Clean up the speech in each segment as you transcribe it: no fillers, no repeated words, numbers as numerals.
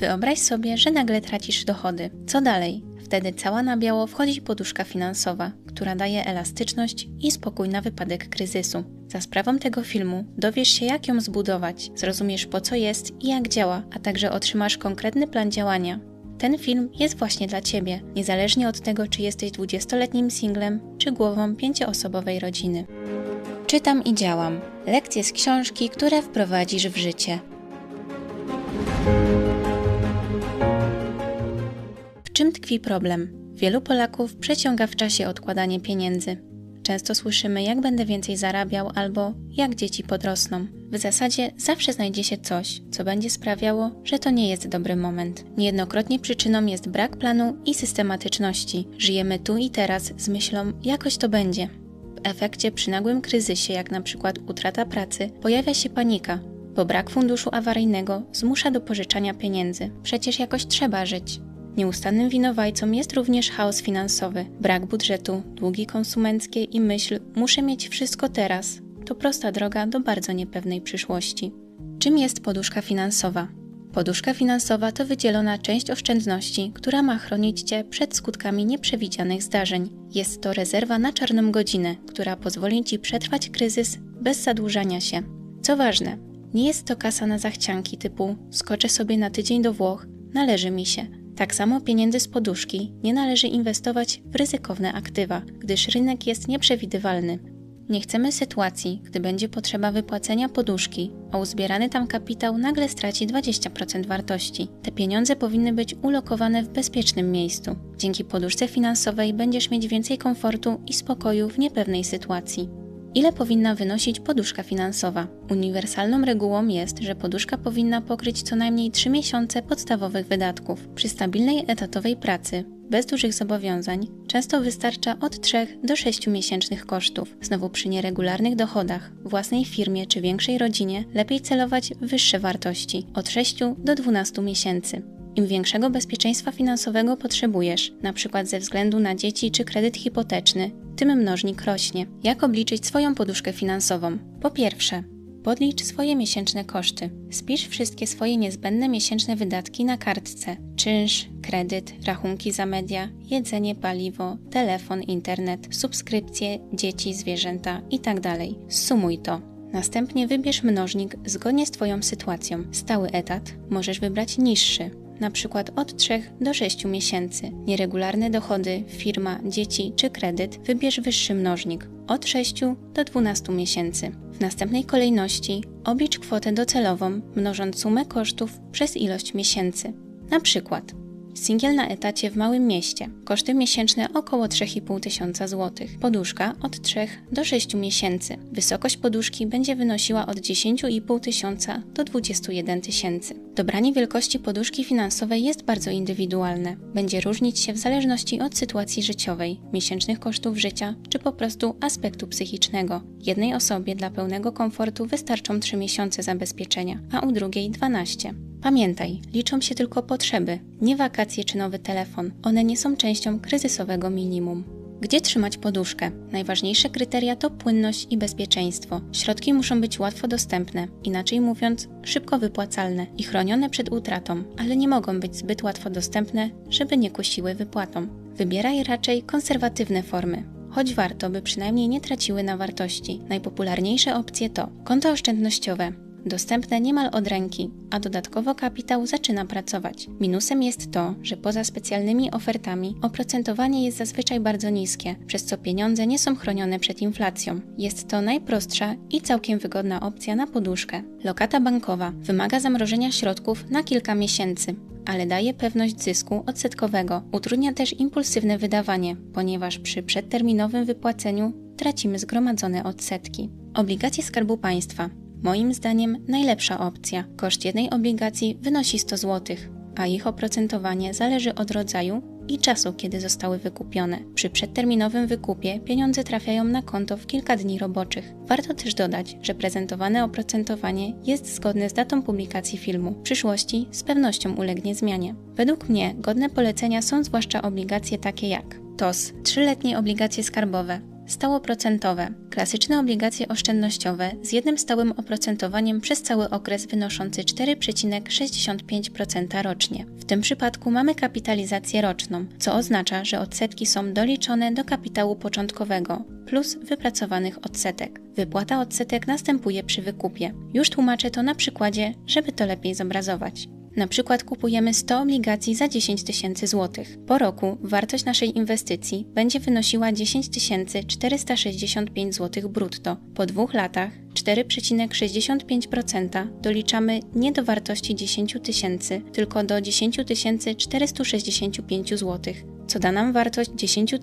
Wyobraź sobie, że nagle tracisz dochody. Co dalej? Wtedy cała na biało wchodzi poduszka finansowa, która daje elastyczność i spokój na wypadek kryzysu. Za sprawą tego filmu dowiesz się, jak ją zbudować, zrozumiesz, po co jest i jak działa, a także otrzymasz konkretny plan działania. Ten film jest właśnie dla Ciebie, niezależnie od tego, czy jesteś 20-letnim singlem, czy głową 5-osobowej rodziny. Czytam i działam. Lekcje z książki, które wprowadzisz w życie. W czym tkwi problem? Wielu Polaków przeciąga w czasie odkładanie pieniędzy. Często słyszymy, jak będę więcej zarabiał albo jak dzieci podrosną. W zasadzie zawsze znajdzie się coś, co będzie sprawiało, że to nie jest dobry moment. Niejednokrotnie przyczyną jest brak planu i systematyczności. Żyjemy tu i teraz z myślą, jakoś to będzie. W efekcie przy nagłym kryzysie, jak na przykład utrata pracy, pojawia się panika, bo brak funduszu awaryjnego zmusza do pożyczania pieniędzy. Przecież jakoś trzeba żyć. Nieustannym winowajcą jest również chaos finansowy, brak budżetu, długi konsumenckie i myśl muszę mieć wszystko teraz. To prosta droga do bardzo niepewnej przyszłości. Czym jest poduszka finansowa? Poduszka finansowa to wydzielona część oszczędności, która ma chronić Cię przed skutkami nieprzewidzianych zdarzeń. Jest to rezerwa na czarną godzinę, która pozwoli Ci przetrwać kryzys bez zadłużania się. Co ważne, nie jest to kasa na zachcianki typu skoczę sobie na tydzień do Włoch, należy mi się. Tak samo pieniędzy z poduszki nie należy inwestować w ryzykowne aktywa, gdyż rynek jest nieprzewidywalny. Nie chcemy sytuacji, gdy będzie potrzeba wypłacenia poduszki, a uzbierany tam kapitał nagle straci 20% wartości. Te pieniądze powinny być ulokowane w bezpiecznym miejscu. Dzięki poduszce finansowej będziesz mieć więcej komfortu i spokoju w niepewnej sytuacji. Ile powinna wynosić poduszka finansowa? Uniwersalną regułą jest, że poduszka powinna pokryć co najmniej 3 miesiące podstawowych wydatków. Przy stabilnej etatowej pracy, bez dużych zobowiązań, często wystarcza od 3 do 6 miesięcznych kosztów. Znowu przy nieregularnych dochodach, własnej firmie czy większej rodzinie lepiej celować w wyższe wartości, od 6 do 12 miesięcy. Im większego bezpieczeństwa finansowego potrzebujesz, np. ze względu na dzieci czy kredyt hipoteczny, tym mnożnik rośnie. Jak obliczyć swoją poduszkę finansową? Po pierwsze, podlicz swoje miesięczne koszty. Spisz wszystkie swoje niezbędne miesięczne wydatki na kartce. Czynsz, kredyt, rachunki za media, jedzenie, paliwo, telefon, internet, subskrypcje, dzieci, zwierzęta itd. Zsumuj to. Następnie wybierz mnożnik zgodnie z Twoją sytuacją. Stały etat możesz wybrać niższy, na przykład od 3 do 6 miesięcy. Nieregularne dochody, firma, dzieci czy kredyt wybierz wyższy mnożnik, od 6 do 12 miesięcy. W następnej kolejności oblicz kwotę docelową, mnożąc sumę kosztów przez ilość miesięcy. Na przykład singiel na etacie w małym mieście. Koszty miesięczne około 3,5 tysiąca złotych. Poduszka od 3 do 6 miesięcy. Wysokość poduszki będzie wynosiła od 10,5 tysiąca do 21 tysięcy. Dobranie wielkości poduszki finansowej jest bardzo indywidualne. Będzie różnić się w zależności od sytuacji życiowej, miesięcznych kosztów życia czy po prostu aspektu psychicznego. Jednej osobie dla pełnego komfortu wystarczą 3 miesiące zabezpieczenia, a u drugiej 12. Pamiętaj, liczą się tylko potrzeby, nie wakacje czy nowy telefon. One nie są częścią kryzysowego minimum. Gdzie trzymać poduszkę? Najważniejsze kryteria to płynność i bezpieczeństwo. Środki muszą być łatwo dostępne, inaczej mówiąc, szybko wypłacalne i chronione przed utratą, ale nie mogą być zbyt łatwo dostępne, żeby nie kusiły wypłatą. Wybieraj raczej konserwatywne formy, choć warto, by przynajmniej nie traciły na wartości. Najpopularniejsze opcje to konta oszczędnościowe, dostępne niemal od ręki, a dodatkowo kapitał zaczyna pracować. Minusem jest to, że poza specjalnymi ofertami oprocentowanie jest zazwyczaj bardzo niskie, przez co pieniądze nie są chronione przed inflacją. Jest to najprostsza i całkiem wygodna opcja na poduszkę. Lokata bankowa wymaga zamrożenia środków na kilka miesięcy, ale daje pewność zysku odsetkowego. Utrudnia też impulsywne wydawanie, ponieważ przy przedterminowym wypłaceniu tracimy zgromadzone odsetki. Obligacje Skarbu Państwa. Moim zdaniem najlepsza opcja. Koszt jednej obligacji wynosi 100 zł, a ich oprocentowanie zależy od rodzaju i czasu, kiedy zostały wykupione. Przy przedterminowym wykupie pieniądze trafiają na konto w kilka dni roboczych. Warto też dodać, że prezentowane oprocentowanie jest zgodne z datą publikacji filmu. W przyszłości z pewnością ulegnie zmianie. Według mnie godne polecenia są zwłaszcza obligacje takie jak TOS, 3-letnie obligacje skarbowe, stałoprocentowe. Klasyczne obligacje oszczędnościowe z jednym stałym oprocentowaniem przez cały okres wynoszący 4,65% rocznie. W tym przypadku mamy kapitalizację roczną, co oznacza, że odsetki są doliczone do kapitału początkowego plus wypracowanych odsetek. Wypłata odsetek następuje przy wykupie. Już tłumaczę to na przykładzie, żeby to lepiej zobrazować. Na przykład kupujemy 100 obligacji za 10 tysięcy złotych. Po roku wartość naszej inwestycji będzie wynosiła 10 465 zł brutto. Po 2 latach 4,65% doliczamy nie do wartości 10 tysięcy, tylko do 10 465 zł, co da nam wartość 10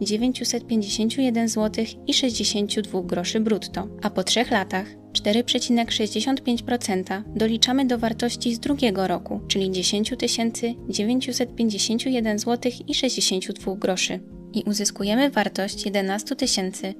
951 zł i 62 groszy brutto. A po 3 latach 4,65% doliczamy do wartości z drugiego roku, czyli 10 951 zł i 62 groszy. I uzyskujemy wartość 11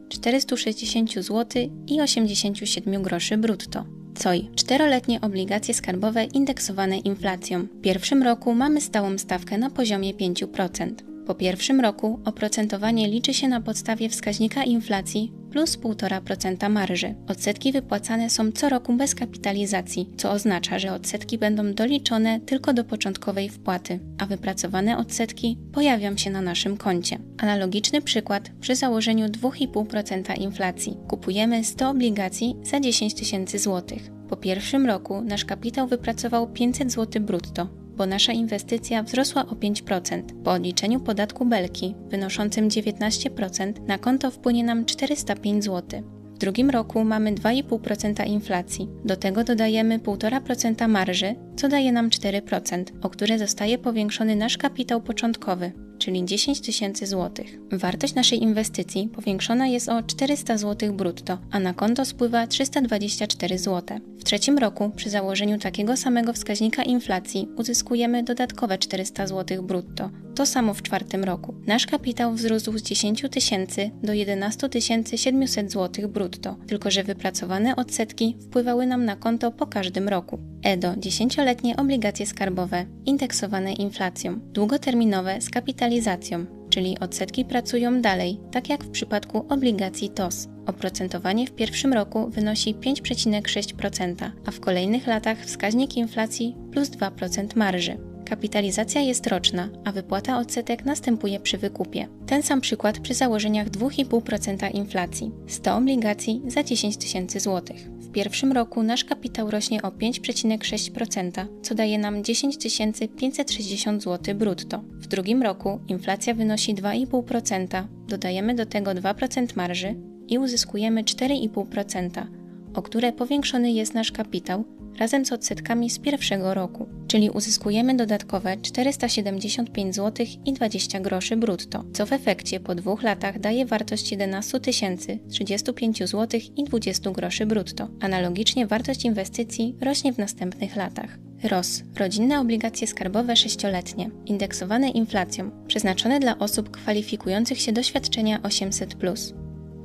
460 zł i 87 groszy brutto. COI. 4-letnie obligacje skarbowe indeksowane inflacją. W pierwszym roku mamy stałą stawkę na poziomie 5%. Po pierwszym roku oprocentowanie liczy się na podstawie wskaźnika inflacji plus 1,5% marży. Odsetki wypłacane są co roku bez kapitalizacji, co oznacza, że odsetki będą doliczone tylko do początkowej wpłaty, a wypracowane odsetki pojawią się na naszym koncie. Analogiczny przykład przy założeniu 2,5% inflacji. Kupujemy 100 obligacji za 10 tysięcy złotych. Po pierwszym roku nasz kapitał wypracował 500 zł brutto, bo nasza inwestycja wzrosła o 5%. Po odliczeniu podatku Belki wynoszącym 19% na konto wpłynie nam 405 zł. W drugim roku mamy 2,5% inflacji. Do tego dodajemy 1,5% marży, co daje nam 4%, o które zostaje powiększony nasz kapitał początkowy, czyli 10 tysięcy złotych. Wartość naszej inwestycji powiększona jest o 400 zł brutto, a na konto spływa 324 zł. W trzecim roku przy założeniu takiego samego wskaźnika inflacji uzyskujemy dodatkowe 400 zł brutto. To samo w czwartym roku. Nasz kapitał wzrósł z 10 tysięcy do 11 700 zł brutto, tylko że wypracowane odsetki wpływały nam na konto po każdym roku. EDO. 10-letnie obligacje skarbowe indeksowane inflacją. Długoterminowe z kapitalizacją, czyli odsetki pracują dalej, tak jak w przypadku obligacji TOS. Oprocentowanie w pierwszym roku wynosi 5,6%, a w kolejnych latach wskaźnik inflacji plus 2% marży. Kapitalizacja jest roczna, a wypłata odsetek następuje przy wykupie. Ten sam przykład przy założeniach 2,5% inflacji. 100 obligacji za 10 tysięcy złotych. W pierwszym roku nasz kapitał rośnie o 5,6%, co daje nam 10 560 zł brutto. W drugim roku inflacja wynosi 2,5%, dodajemy do tego 2% marży i uzyskujemy 4,5%, o które powiększony jest nasz kapitał razem z odsetkami z pierwszego roku, czyli uzyskujemy dodatkowe 475 zł i 20 groszy brutto, co w efekcie po 2 latach daje wartość 11 035 zł i 20 groszy brutto. Analogicznie wartość inwestycji rośnie w następnych latach. ROS. Rodzinne obligacje skarbowe 6-letnie, indeksowane inflacją, przeznaczone dla osób kwalifikujących się do świadczenia 800+.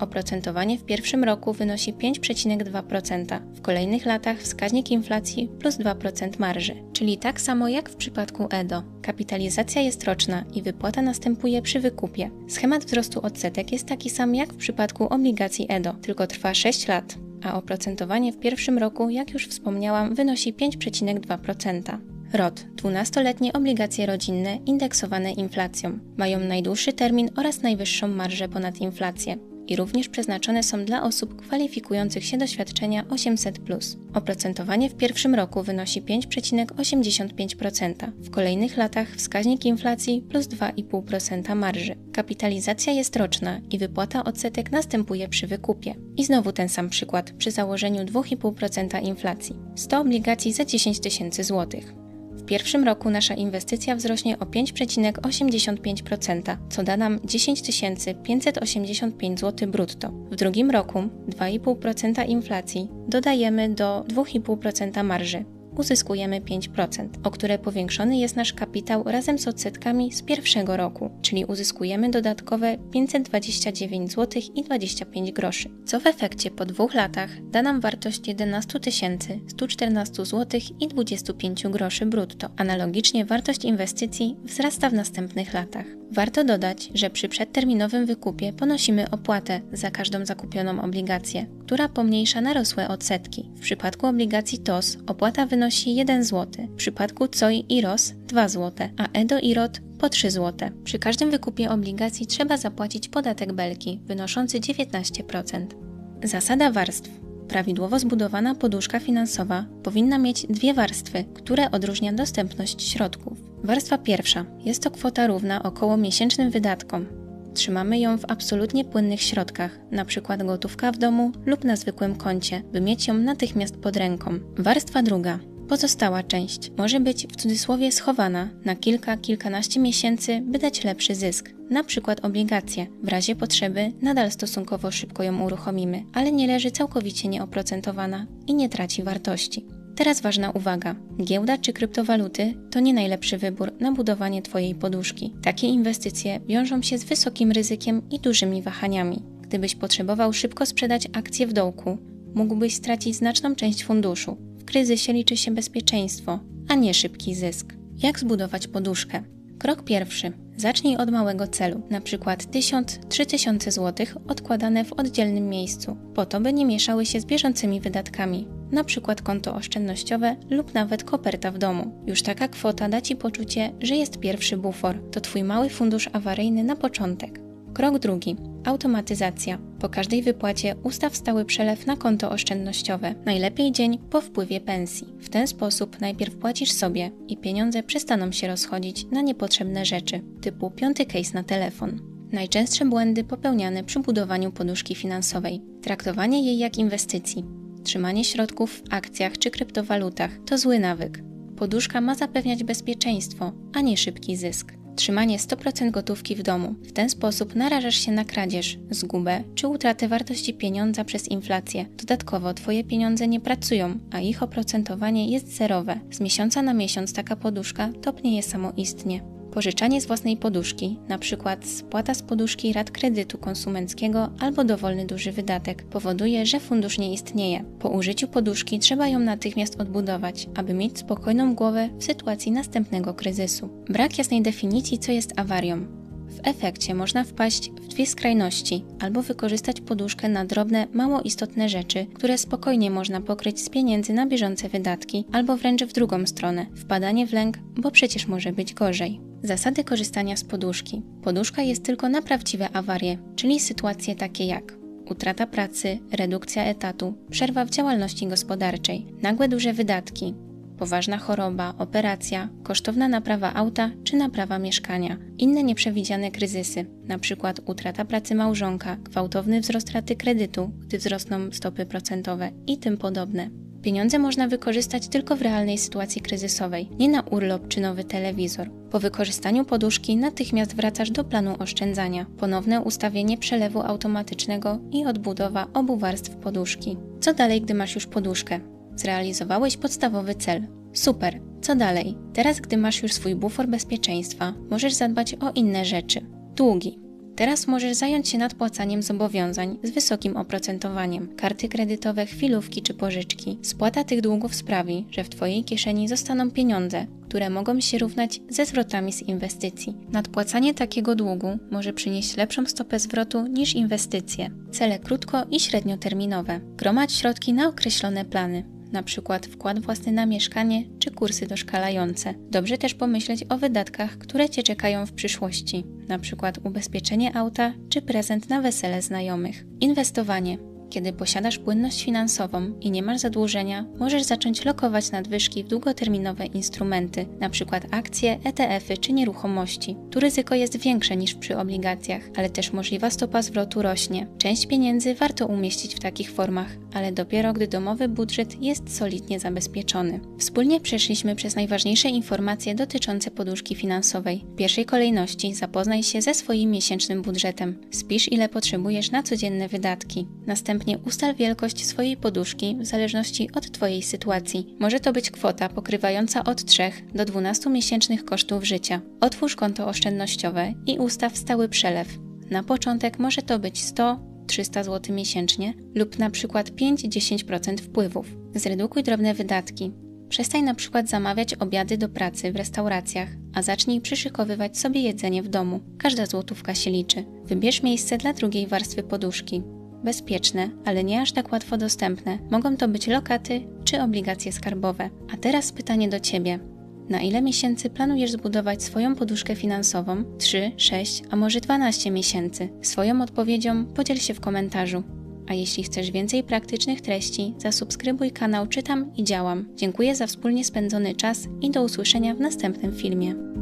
Oprocentowanie w pierwszym roku wynosi 5,2%, w kolejnych latach wskaźnik inflacji plus 2% marży, czyli tak samo jak w przypadku EDO. Kapitalizacja jest roczna i wypłata następuje przy wykupie. Schemat wzrostu odsetek jest taki sam jak w przypadku obligacji EDO, tylko trwa 6 lat, a oprocentowanie w pierwszym roku, jak już wspomniałam, wynosi 5,2%. ROT. 12-letnie obligacje rodzinne indeksowane inflacją. Mają najdłuższy termin oraz najwyższą marżę ponad inflację i również przeznaczone są dla osób kwalifikujących się do świadczenia 800+. Oprocentowanie w pierwszym roku wynosi 5,85%, w kolejnych latach wskaźnik inflacji plus 2,5% marży. Kapitalizacja jest roczna i wypłata odsetek następuje przy wykupie. I znowu ten sam przykład przy założeniu 2,5% inflacji. 100 obligacji za 10 tysięcy złotych. W pierwszym roku nasza inwestycja wzrośnie o 5,85%, co da nam 10 585 zł brutto. W drugim roku 2,5% inflacji dodajemy do 2,5% marży. Uzyskujemy 5%, o które powiększony jest nasz kapitał razem z odsetkami z pierwszego roku, czyli uzyskujemy dodatkowe 529 zł i 25 groszy, co w efekcie po 2 latach da nam wartość 11 114 zł i 25 groszy brutto. Analogicznie wartość inwestycji wzrasta w następnych latach. Warto dodać, że przy przedterminowym wykupie ponosimy opłatę za każdą zakupioną obligację, która pomniejsza narosłe odsetki. W przypadku obligacji TOS opłata wynosi 1 zł, w przypadku COI i ROS 2 zł, a EDO i ROT po 3 zł. Przy każdym wykupie obligacji trzeba zapłacić podatek Belki wynoszący 19%. Zasada warstw. Prawidłowo zbudowana poduszka finansowa powinna mieć 2 warstwy, które odróżnia dostępność środków. Warstwa pierwsza. Jest to kwota równa około miesięcznym wydatkom. Trzymamy ją w absolutnie płynnych środkach, np. gotówka w domu lub na zwykłym koncie, by mieć ją natychmiast pod ręką. Warstwa druga. Pozostała część może być w cudzysłowie schowana na kilkanaście miesięcy, by dać lepszy zysk. Na przykład obligacje. W razie potrzeby nadal stosunkowo szybko ją uruchomimy, ale nie leży całkowicie nieoprocentowana i nie traci wartości. Teraz ważna uwaga. Giełda czy kryptowaluty to nie najlepszy wybór na budowanie Twojej poduszki. Takie inwestycje wiążą się z wysokim ryzykiem i dużymi wahaniami. Gdybyś potrzebował szybko sprzedać akcje w dołku, mógłbyś stracić znaczną część funduszu. W kryzysie liczy się bezpieczeństwo, a nie szybki zysk. Jak zbudować poduszkę? Krok pierwszy. Zacznij od małego celu, np. 1000–3000 zł odkładane w oddzielnym miejscu, po to by nie mieszały się z bieżącymi wydatkami, np. konto oszczędnościowe lub nawet koperta w domu. Już taka kwota da Ci poczucie, że jest pierwszy bufor. To Twój mały fundusz awaryjny na początek. Krok drugi. Automatyzacja. Po każdej wypłacie ustaw stały przelew na konto oszczędnościowe, najlepiej dzień po wpływie pensji. W ten sposób najpierw płacisz sobie i pieniądze przestaną się rozchodzić na niepotrzebne rzeczy, typu 5. case na telefon. Najczęstsze błędy popełniane przy budowaniu poduszki finansowej. Traktowanie jej jak inwestycji. Trzymanie środków w akcjach czy kryptowalutach to zły nawyk. Poduszka ma zapewniać bezpieczeństwo, a nie szybki zysk. Trzymanie 100% gotówki w domu. W ten sposób narażasz się na kradzież, zgubę czy utratę wartości pieniądza przez inflację. Dodatkowo Twoje pieniądze nie pracują, a ich oprocentowanie jest zerowe. Z miesiąca na miesiąc taka poduszka topnieje samoistnie. Pożyczanie z własnej poduszki, np. spłata z poduszki rat kredytu konsumenckiego albo dowolny duży wydatek, powoduje, że fundusz nie istnieje. Po użyciu poduszki trzeba ją natychmiast odbudować, aby mieć spokojną głowę w sytuacji następnego kryzysu. Brak jasnej definicji, co jest awarią. W efekcie można wpaść w 2 skrajności, albo wykorzystać poduszkę na drobne, mało istotne rzeczy, które spokojnie można pokryć z pieniędzy na bieżące wydatki, albo wręcz w drugą stronę, wpadanie w lęk, bo przecież może być gorzej. Zasady korzystania z poduszki. Poduszka jest tylko na prawdziwe awarie, czyli sytuacje takie jak utrata pracy, redukcja etatu, przerwa w działalności gospodarczej, nagłe duże wydatki, poważna choroba, operacja, kosztowna naprawa auta czy naprawa mieszkania, inne nieprzewidziane kryzysy, np. utrata pracy małżonka, gwałtowny wzrost raty kredytu, gdy wzrosną stopy procentowe i tym podobne. Pieniądze można wykorzystać tylko w realnej sytuacji kryzysowej, nie na urlop czy nowy telewizor. Po wykorzystaniu poduszki natychmiast wracasz do planu oszczędzania, ponowne ustawienie przelewu automatycznego i odbudowa obu warstw poduszki. Co dalej, gdy masz już poduszkę? Zrealizowałeś podstawowy cel. Super! Co dalej? Teraz, gdy masz już swój bufor bezpieczeństwa, możesz zadbać o inne rzeczy. Długi. Teraz możesz zająć się nadpłacaniem zobowiązań z wysokim oprocentowaniem. Karty kredytowe, chwilówki czy pożyczki. Spłata tych długów sprawi, że w Twojej kieszeni zostaną pieniądze, które mogą się równać ze zwrotami z inwestycji. Nadpłacanie takiego długu może przynieść lepszą stopę zwrotu niż inwestycje. Cele krótko- i średnioterminowe. Gromadź środki na określone plany. Na przykład wkład własny na mieszkanie czy kursy doszkalające. Dobrze też pomyśleć o wydatkach, które Cię czekają w przyszłości, na przykład ubezpieczenie auta czy prezent na wesele znajomych. Inwestowanie. Kiedy posiadasz płynność finansową i nie masz zadłużenia, możesz zacząć lokować nadwyżki w długoterminowe instrumenty, np. akcje, ETF-y czy nieruchomości. Tu ryzyko jest większe niż przy obligacjach, ale też możliwa stopa zwrotu rośnie. Część pieniędzy warto umieścić w takich formach, ale dopiero gdy domowy budżet jest solidnie zabezpieczony. Wspólnie przeszliśmy przez najważniejsze informacje dotyczące poduszki finansowej. W pierwszej kolejności zapoznaj się ze swoim miesięcznym budżetem. Spisz, ile potrzebujesz na codzienne wydatki. Następnie ustal wielkość swojej poduszki w zależności od Twojej sytuacji. Może to być kwota pokrywająca od 3 do 12 miesięcznych kosztów życia. Otwórz konto oszczędnościowe i ustaw stały przelew. Na początek może to być 100–300 zł miesięcznie lub na przykład 5–10% wpływów. Zredukuj drobne wydatki. Przestań na przykład zamawiać obiady do pracy w restauracjach, a zacznij przyszykowywać sobie jedzenie w domu. Każda złotówka się liczy. Wybierz miejsce dla drugiej warstwy poduszki. Bezpieczne, ale nie aż tak łatwo dostępne. Mogą to być lokaty czy obligacje skarbowe. A teraz pytanie do Ciebie. Na ile miesięcy planujesz zbudować swoją poduszkę finansową? 3, 6, a może 12 miesięcy? Swoją odpowiedzią podziel się w komentarzu. A jeśli chcesz więcej praktycznych treści, zasubskrybuj kanał Czytam i Działam. Dziękuję za wspólnie spędzony czas i do usłyszenia w następnym filmie.